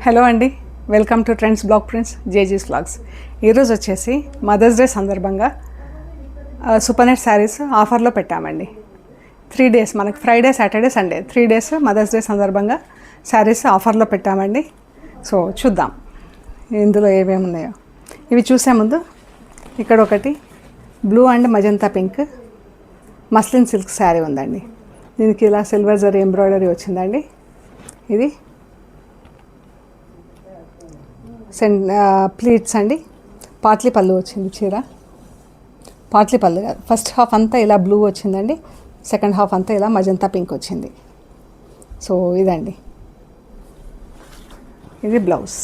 Hello అండి, welcome to trends blog prints జేజీస్ vlogs. ఈరోజు వచ్చేసి మదర్స్ డే సందర్భంగా సూపర్ నెట్ శారీస్ ఆఫర్లో పెట్టామండి. 3 days మనకి Friday, Saturday, Sunday 3 days mother's day సందర్భంగా శారీస్ ఆఫర్లో పెట్టామండి. సో చూద్దాం ఇందులో ఏమేమి ఉన్నాయో. ఇవి చూసే ముందు ఇక్కడ ఒకటి blue and magenta pink muslin silk sari ఉందండి. దీనికి ఇలా సిల్వర్ జరీ ఎంబ్రాయిడరీ వచ్చిందండి. ఇది ప్లీట్స్ అండి. పాట్లీ పళ్ళు వచ్చింది చీర. పాట్లీ పళ్ళు కాదు, ఫస్ట్ హాఫ్ అంతా ఇలా బ్లూ వచ్చిందండి, సెకండ్ హాఫ్ అంతా ఇలా మజంతా పింక్ వచ్చింది. సో ఇదండి, ఇది బ్లౌజ్.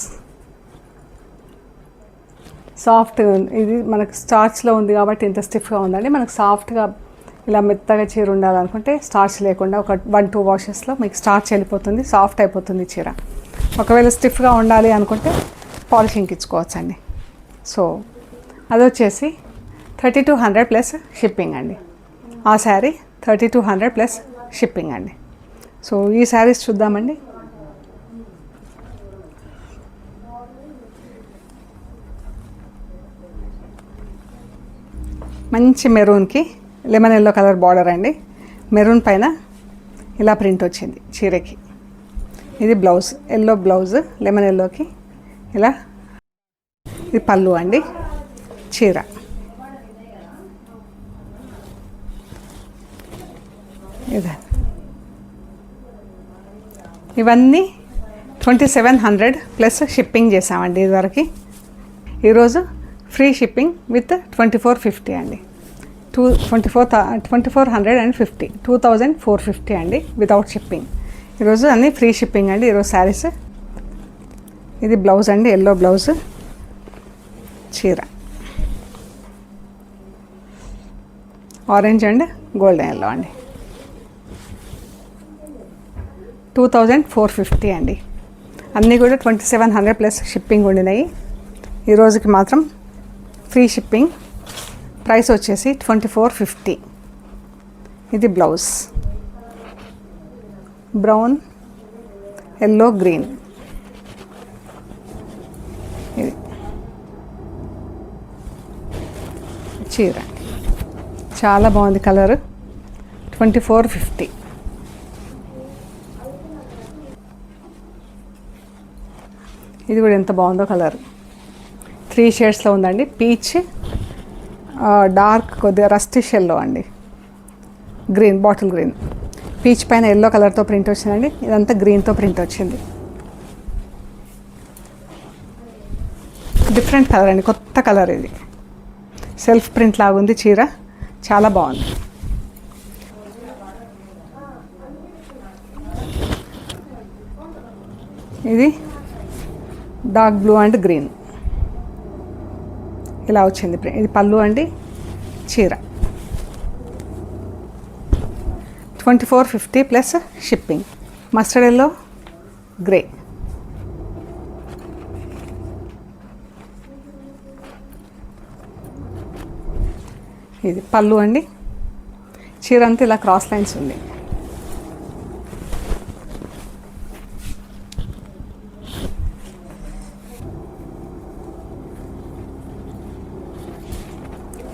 సాఫ్ట్, ఇది మనకు స్టార్చ్లో ఉంది కాబట్టి ఇంత స్టిఫ్గా ఉందండి. మనకు సాఫ్ట్గా ఇలా మెత్తగా చీర ఉండాలనుకుంటే స్టార్చ్ లేకుండా ఒక 1-2 washes మీకు స్టార్చ్ వెళ్ళిపోతుంది, సాఫ్ట్ అయిపోతుంది చీర. ఒకవేళ స్టిఫ్గా ఉండాలి అనుకుంటే పాలిషింగ్కి ఇచ్చుకోవచ్చండి. సో అది వచ్చేసి 3200 ప్లస్ షిప్పింగ్ అండి. ఆ శారీ 3200 ప్లస్ షిప్పింగ్ అండి. సో ఈ శారీస్ చూద్దామండి. మంచి మెరూన్కి లెమన్ ఎల్లో కలర్ బార్డర్ అండి. మెరూన్ పైన ఇలా ప్రింట్ వచ్చింది చీరకి. ఇది బ్లౌజ్, ఎల్లో బ్లౌజ్ లెమన్ ఎల్లోకి ఇలా. ఇది పళ్ళు అండి. చీర ఇదే. ఇవన్నీ 2700 ప్లస్ షిప్పింగ్ చేసామండి ఇదివరకు. ఈరోజు ఫ్రీ షిప్పింగ్ విత్ 2450 అండి. 2450, 2450 అండి వితౌట్ షిప్పింగ్. ఈరోజు అన్నీ ఫ్రీ షిప్పింగ్ అండి ఈరోజు శారీస్. ఇది బ్లౌజ్ అండి, ఎల్లో బ్లౌజ్. చీర ఆరెంజ్ అండ్ గోల్డెన్ ఎల్లో అండి. 2450 అండి. అన్నీ కూడా 2700 ప్లస్ షిప్పింగ్ ఉండినాయి. ఈరోజుకి మాత్రం ఫ్రీ షిప్పింగ్. ప్రైస్ వచ్చేసి 2450. ఇది బ్లౌజ్, బ్రౌన్, ఎల్లో, గ్రీన్. ఇది చీర చాలా బాగుంది కలర్. 2450. ఇది కూడా ఎంత బాగుందో కలర్. 3 షేడ్స్లో ఉందండి. పీచ్, డార్క్ కొద్దిగా రస్టిష్ ఎల్లో అండి, గ్రీన్, బాటిల్ గ్రీన్. పీచ్ పైన ఎల్లో కలర్తో ప్రింట్ వచ్చిందండి. ఇదంతా గ్రీన్తో ప్రింట్ వచ్చింది. డిఫరెంట్ కలర్ అండి, కొత్త కలర్. ఇది సెల్ఫ్ ప్రింట్ లాగా ఉంది చీర, చాలా బాగుంది. ఇది డార్క్ బ్లూ అండ్ గ్రీన్ ఇలా వచ్చింది. ఇది పళ్ళు అండి. చీర 2450 plus shipping. Mustard yellow, grey. ఇది పళ్ళు అండి. చీర అంతా ఇలా క్రాస్ లైన్స్ ఉంది.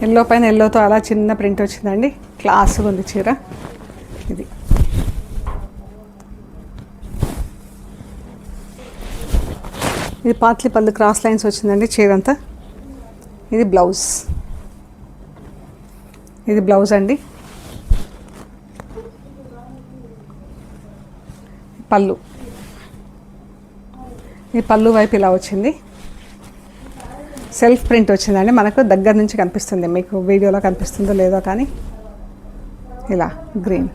ఎల్లో పైన ఎల్లోతో అలా చిన్న ప్రింట్ వచ్చిందండి. క్లాస్గా ఉంది చీర. ఇది ఇది పాట్లీ పళ్ళు క్రాస్ లైన్స్ వచ్చిందండి చీర అంతా. ఇది బ్లౌజ్. ఇది బ్లౌజ్ అండి. పళ్ళు, ఈ పళ్ళు వైపు ఇలా వచ్చింది. సెల్ఫ్ ప్రింట్ వచ్చిందండి. మనకు దగ్గర నుంచి కనిపిస్తుంది, మీకు వీడియోలో కనిపిస్తుందో లేదో కానీ ఇలా గ్రీన్.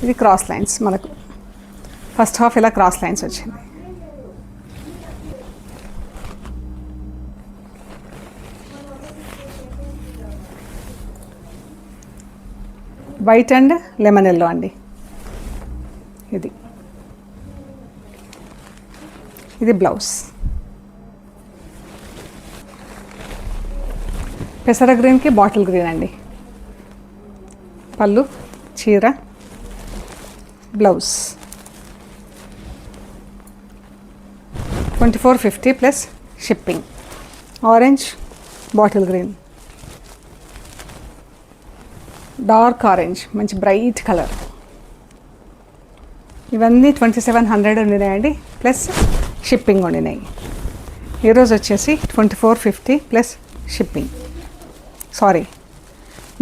ఇది క్రాస్ లైన్స్. మనకు ఫస్ట్ హాఫ్ ఇలా క్రాస్ లైన్స్ వచ్చింది. వైట్ అండ్ లెమన్ ఎల్లో అండి. ఇది బ్లౌజ్. పెసర గ్రీన్కి బాటిల్ గ్రీన్ అండి. పళ్ళు, చీర blouse 2450 plus shipping. Orange bottle green, dark orange, మంచి బ్రైట్ కలర్. ఇవన్నీ 2700 ఉండినాయండి ప్లస్ షిప్పింగ్ ఉండినాయి. ఈరోజు వచ్చేసి 2450 plus shipping, sorry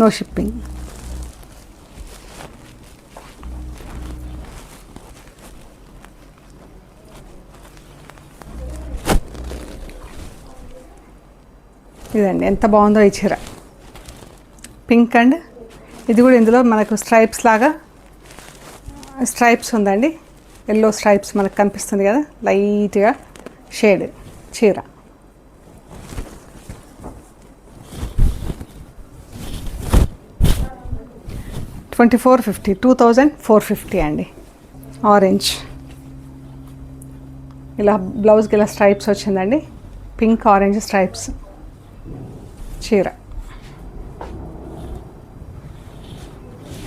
no shipping. ఇదండి ఎంత బాగుందో ఈ చీర, పింక్ అండ్ ఇది కూడా ఇందులో మనకు స్ట్రైప్స్ లాగా స్ట్రైప్స్ ఉందండి, ఎల్లో స్ట్రైప్స్ మనకు కనిపిస్తుంది కదా, లైట్గా షేడ్ చీర. $2450, 2450 అండి. ఆరెంజ్ ఇలా బ్లౌజ్కి ఇలా స్ట్రైప్స్ వచ్చిందండి, పింక్ ఆరెంజ్ స్ట్రైప్స్ చీర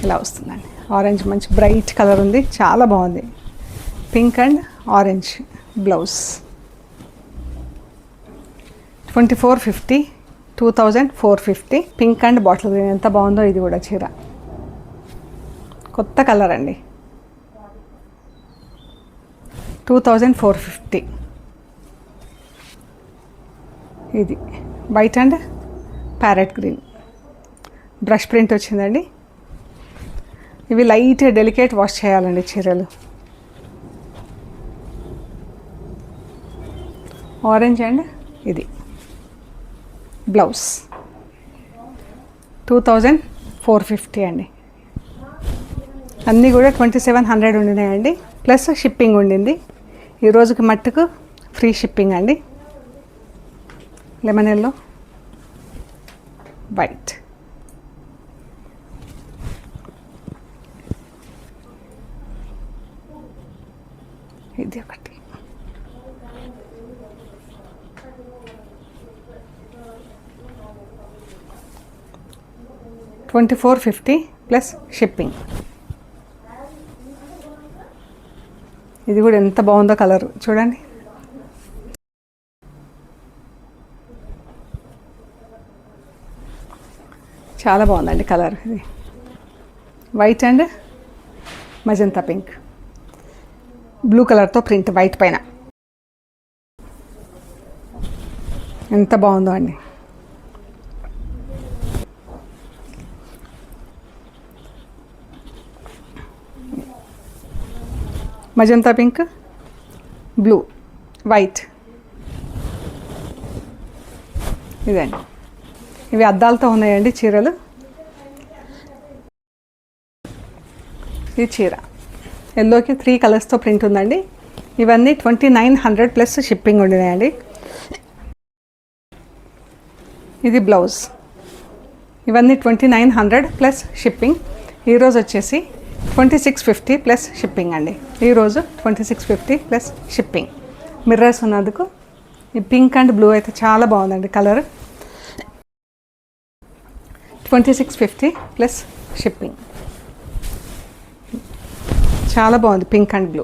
ఇలా వస్తుందండి. ఆరెంజ్ మంచి బ్రైట్ కలర్ ఉంది, చాలా బాగుంది. Pink and orange blouse 2450, 2450. Pink and bottle green ఎంత బాగుందో ఇది కూడా చీర, కొత్త కలర్ అండి. 2450. ఇది white and parrot green brush print వచ్చిందండి. ఇవి లైట్ డెలికేట్ వాష్ చేయాలండి చీరలు. ఆరెంజ్ అండ్ ఇది బ్లౌజ్ 2450 అండి. అన్నీ కూడా 2700 ఉండినాయండి ప్లస్ షిప్పింగ్ ఉండింది. ఈ రోజుకి మట్టుకు ఫ్రీ షిప్పింగ్ అండి. లెమన్ ఎల్లో, వైట్, ఇది ఒకటి. $2450 ప్లస్ షిప్పింగ్. ఇది కూడా ఎంత బాగుందో కలర్ చూడండి. చాలా బాగుందండి కలర్. ఇది white and magenta pink, blue కలర్తో ప్రింట్ వైట్ పైన ఎంత బాగుందో అండి. Magenta pink, blue, white. ఇదండి, ఇవి అద్దాలతో ఉన్నాయండి చీరలు. ఈ చీర ఎల్లోకి 3 కలర్స్తో ప్రింట్ ఉందండి. ఇవన్నీ 2900 ప్లస్ షిప్పింగ్ ఉండినాయండి. ఇది బ్లౌజ్, ఇవన్నీ 2900 ప్లస్ షిప్పింగ్. ఈరోజు వచ్చేసి 2650 ప్లస్ షిప్పింగ్ అండి. ఈరోజు 2650 ప్లస్ షిప్పింగ్. మిర్రర్స్ ఉన్నందుకు ఈ పింక్ అండ్ బ్లూ అయితే చాలా బాగుందండి కలర్. 2650 plus shipping. చాలా బాగుంది pink and blue.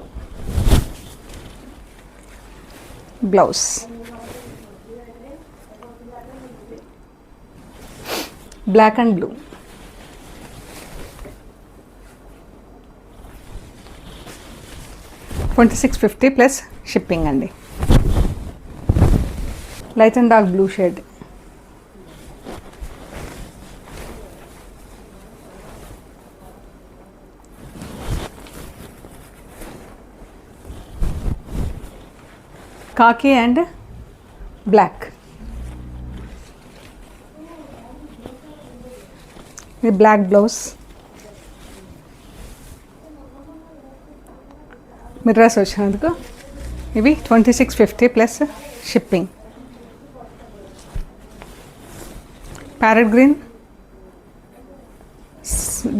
Blouse black and blue. $2650 plus shipping అండి. Light and dark blue shade. Khaki and black. ఇది బ్లాక్ బ్లౌజ్. మిర్రర్స్ వచ్చినందుకు ఇవి 2650 plus shipping. Parrot green,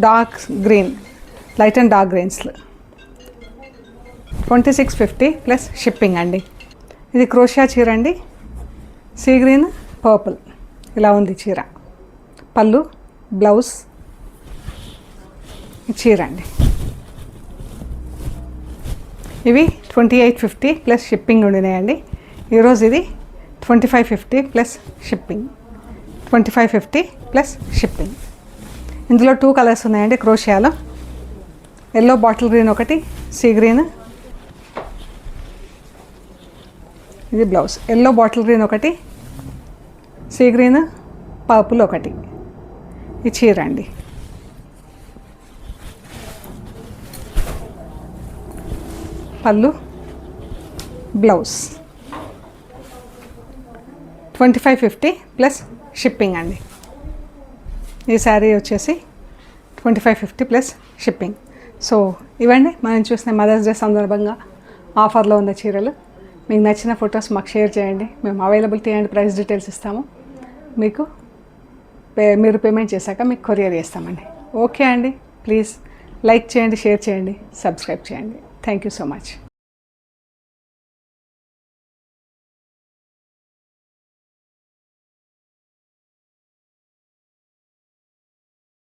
dark green, light and dark గ్రీన్స్లో 2650 plus shipping అండి. ఇది క్రోషియా చీర అండి. Sea green, purple ఇలా ఉంది చీర. పళ్ళు, బ్లౌజ్ చీర అండి. ఇవి 2850 ప్లస్ షిప్పింగ్ ఉండినాయండి. ఈరోజు ఇది 2550 ప్లస్ షిప్పింగ్, 2550 ప్లస్ షిప్పింగ్. ఇందులో 2 కలర్స్ ఉన్నాయండి క్రోషియాలో. ఎల్లో బాటిల్ గ్రీన్ ఒకటి, సీ గ్రీన్. ఇది బ్లౌజ్. ఎల్లో బాటిల్ గ్రీన్ ఒకటి, సీ గ్రీన్, పర్పుల్ ఒకటి. ఈ చీర అండి. పళ్ళు, బ్లౌజ్ 2550 ప్లస్ షిప్పింగ్ అండి. ఈ శారీ వచ్చేసి 2550 ప్లస్ షిప్పింగ్. సో ఇవ్వండి మనం చూసిన మదర్స్ డే సందర్భంగా ఆఫర్లో ఉన్న చీరలు. మీకు నచ్చిన ఫొటోస్ మాకు షేర్ చేయండి. మేము అవైలబిలిటీ అండ్ ప్రైస్ డీటెయిల్స్ ఇస్తాము. మీకు మీరు పేమెంట్ చేశాక మీకు కొరియర్ చేస్తామండి. ఓకే అండి. ప్లీజ్ లైక్ చేయండి, షేర్ చేయండి, సబ్స్క్రైబ్ చేయండి. Thank you so much.